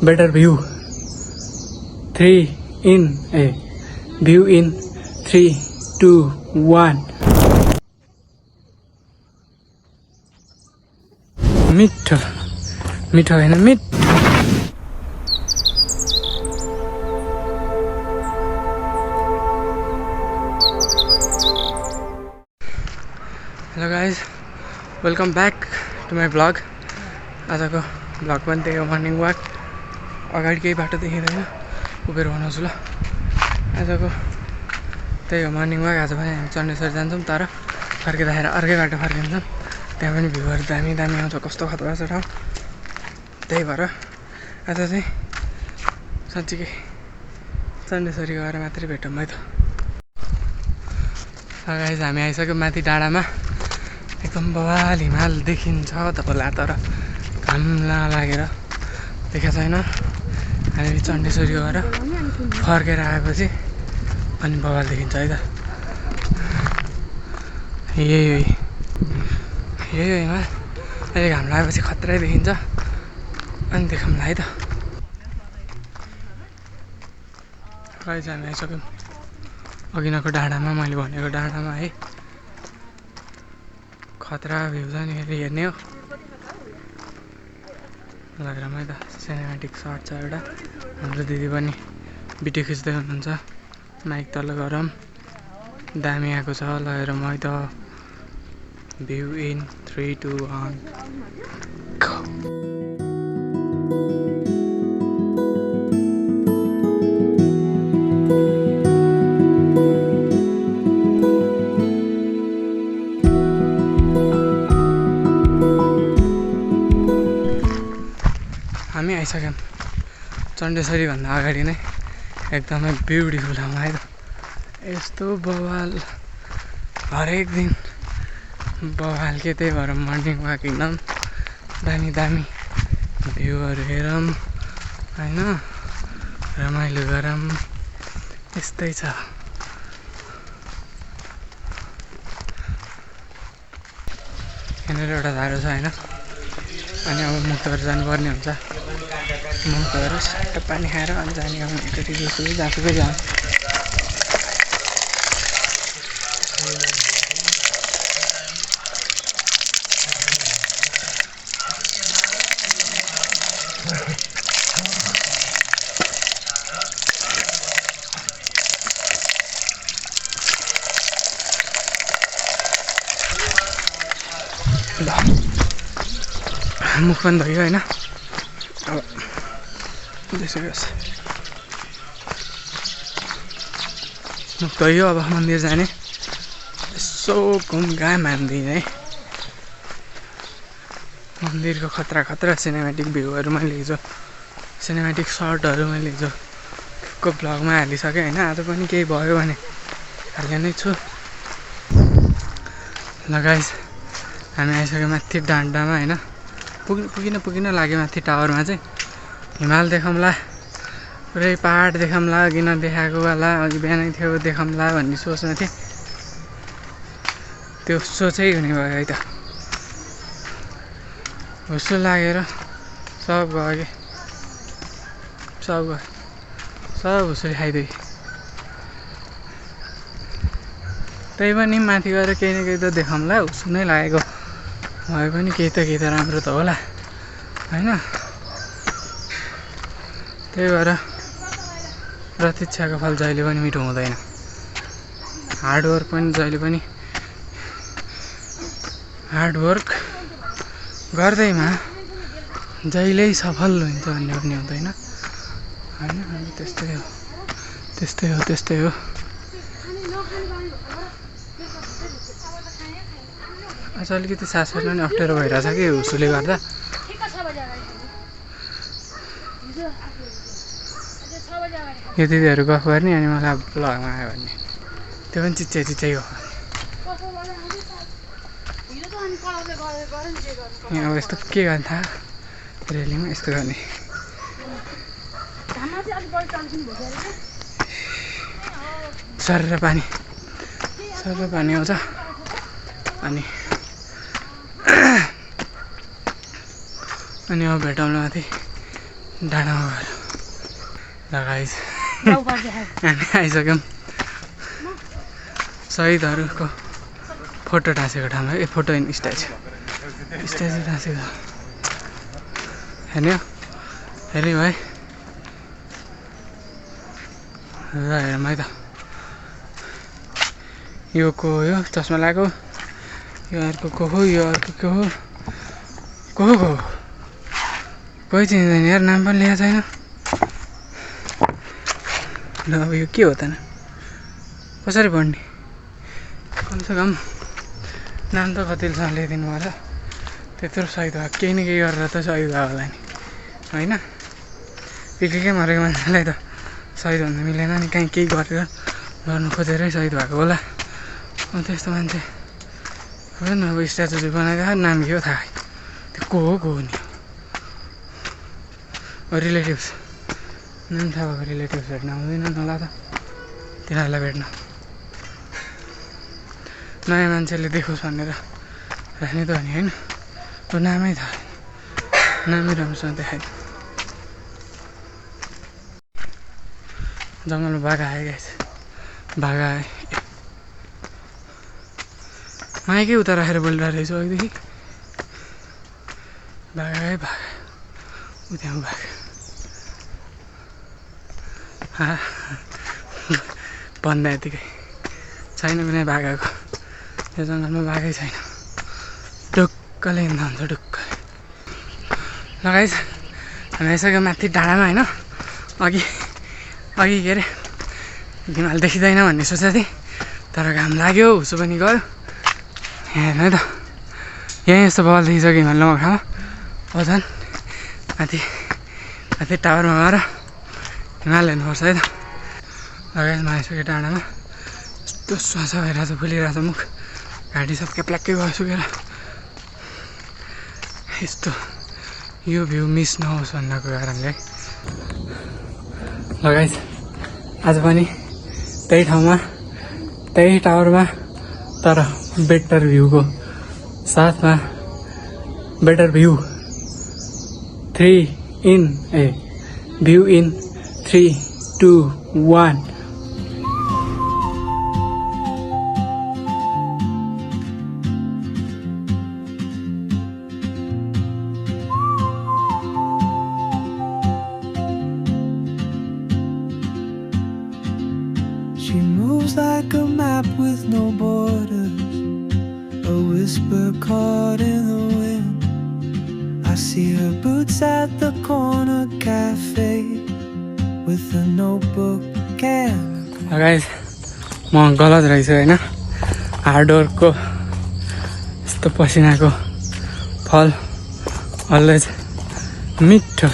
better view. View in 3, 2, 1. मिठो मिठो होइन मिठो. Hello guys, welcome back to my vlog. आजको भ्लग पनि त्यही हो, मर्निङ वाक. अगाडि केही बाटो देखिँदैन, उभिएर बनाउँछु ल. आजको त्यही हो मर्निङ वाक. आज पनि हामी चण्डेश्वर जान्छौँ, तर फर्किँदाखेरि अर्कै बाटो फर्किन्छौँ. त्यहाँ पनि भ्यूहरू दामी दामी आउँछ, कस्तो खतरा छ ठाउँ. त्यही भएर आज चाहिँ साँच्चीकै चण्डेश्वरी गएर मात्रै भेटौँ है त. गाइज हामी आइसक्यौँ माथि डाँडामा. एकदम बवाल हिमाल देखिन्छ तपाईँलाई, तर घाम लागेर देखाएको छैन. हामी चण्डेश्वरी गएर फर्केर आएपछि अनि बवाल देखिन्छ है त. यही हो हिमाल. अहिले घाम लागेपछि खत्रै देखिन्छ. अनि देखाउँला है त. गाइज हामी आइसक्यौँ अघिनाको डाँडामा, मैले भनेको डाँडामा है. खतरा भ्यू छ नि, हेर्ने हो लगेर है त. सिनेमेटिक सर्ट छ एउटा. हाम्रो दिदी पनि भिडियो खिच्दै हुनुहुन्छ. माइक तल गरौँ, दामी आएको छ. लगेर है त. View in 3, 2, 1. हामी आइसक्यौँ चण्डेश्वरी भन्दा अगाडि नै. एकदमै ब्युटिफुल ठाउँ है त. यस्तो बवाल हरेक दिन बवाल के. त्यही भएर मर्निङ वाक एकदम दामी दामी भ्यूहरू हेरौँ होइन, रमाइलो गरौँ. यस्तै छ. यहाँनिर एउटा धारो छ होइन. अनि अब मुक्तहरू जानुपर्ने हुन्छ. मुक्तहरू सट्ट पानी खाएर अनि जाने आउने एकचोटि जस्तो जहाँसुकै जाऊँ. मुख पनि धोयो होइन. अब त्यसै होस्, मुख धोयो. अब मन्दिर जाने. यसो घुमघाम हान्दिन है. मन्दिरको खतरा खतरा सिनेमेटिक भ्यूहरू मैले हिजो, सिनेमेटिक सर्टहरू मैले हिजोको भ्लगमा हालिसकेँ होइन. आज पनि केही भयो भने हाल्ने नै छु. ल गाइस, हामी आइसक्यौँ माथि डाँडामा होइन. पुगिन लाग्यो माथि टावरमा चाहिँ. हिमाल देखाउँला, पुरै पहाड देखाउँला. अघि नदेखाएको वाला अघि बिहानै थियो देखाउँला भन्ने सोचमा थिएँ. त्यो सोचै हुने भयो है त. हुस्सो लागेर सब गयो कि, सब हुस्सो खाइदियो. त्यही पनि माथि गएर केही न केही त देखाउँला. हुस्सो नै लागेको भए पनि केही त राम्रो त होला होइन. त्यही भएर प्रतीक्षाको फल जहिले पनि मिठो हुँदैन. हार्डवर्क पनि जहिले पनि हार्डवर्क गर्दैमा जहिल्यै सफल हुन्छ भन्ने पनि हुँदैन होइन. त्यस्तै हो. आज अलिकति सास फेर्न पनि अप्ठ्यारो भइरहेछ कि हुस्सोले गर्दा. यो दिदीहरू गफ गर्ने अनि मलाई भ्लगमा आयो भन्ने, त्यो पनि चिच्चै हो. यहाँ अब यस्तो के गर्ने थाहा, रेलिङमा यस्तो गर्ने. सर पानी आउँछ. अनि अब भेटौँला माथि डाँडामा गएर लगाइस हामी आइसक्यौँ शहीदहरूको फोटो टाँसेको ठाउँमा फोटो इन स्ट्याचु टाँसेको हेर्ने हेर्ने भाइ र हेरौँ है त यो को हो यो चस्मा लगाएको यो अर्को को हो यो अर्को को हो कोही चिन्दैन यार नाम पनि लिएको छैन ल अब यो के हो त कसरी पढ्ने कमसेकम नाम त कतिसम्म लेखिदिनु पर्छ त्यत्रो सहिद भएको केही न केही गरेर त सहिद भयो होला नि होइन एक्लै मरेको मान्छेलाई त सहिद भन्नु मिलेन नि कहीँ केही गरेर गर्नु खोजेरै सहिद भएको होला त्यस्तो मान्छे होइन अब स्ट्याचु बनाइदिएको नाम के हो थाहा त्यो को हो नि रिलेटिभ्स नाम थाहा भएको रिलेटिभ्स भेट्न आउँदैन होला त तिनीहरूलाई भेट्न नयाँ मान्छेले देखोस् भनेर राख्ने त हो नि होइन त्यो नामै थाहा नामै राम्रोसँग देखाइदियो जङ्गलमा बाघ आयो गाइस बाघ आयो माइकै उता राखेर बोलिरहेको रहेछु अघिदेखि बाघ आयो उ त्यहाँ बाघ भन्दा यतिकै छैन कुनै बाघ आएको यो जङ्गलमा बाघै छैन ढुक्कले हिँड्दा हुन्छ ढुक्कले लगाइस हामी आइसक्यो माथि डाँडामा होइन अघि के अरे हिमाल देखिँदैन भन्ने सोचेको थिएँ तर घाम लाग्यो उसो पनि गयो हेर्नु है त यहीँ यस्तो बल देखिसक्यो हिमाल नखामा अब झन् माथि टावरमा गएर हिमाल हेर्नुपर्छ है त लगाइसमा आइसक्यो डाँडामा यस्तो स्वास भइरहेछ फुलिरहेछ मुख घाँटी सब प्ल्याक्कै भयो सुकेर यस्तो यो भ्यू मिस नहोस् भन्नको कारणले लगाइस आज पनि त्यही ठाउँमा त्यही टावरमा तर बेटर भ्यूको साथमा better view view in 3, 2, 1 She moves like a map with no borders, a whisper caught in the wind. I see her boots at the corner cafe with a notebook and guys, म गलत रहेछ होइन हार्डवर्कको यस्तो पसिनाको फल always मिठो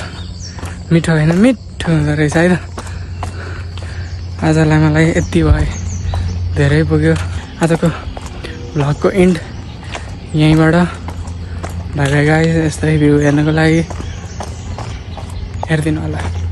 होइन मिठो हुँदो रहेछ है त आजलाई मलाई यति भयो धेरै पुग्यो आजको भ्लगको एन्ड यहीँबाट बाई बाई गाइस यस्तै भ्यू हेर्नको लागि हेरिदिनु होला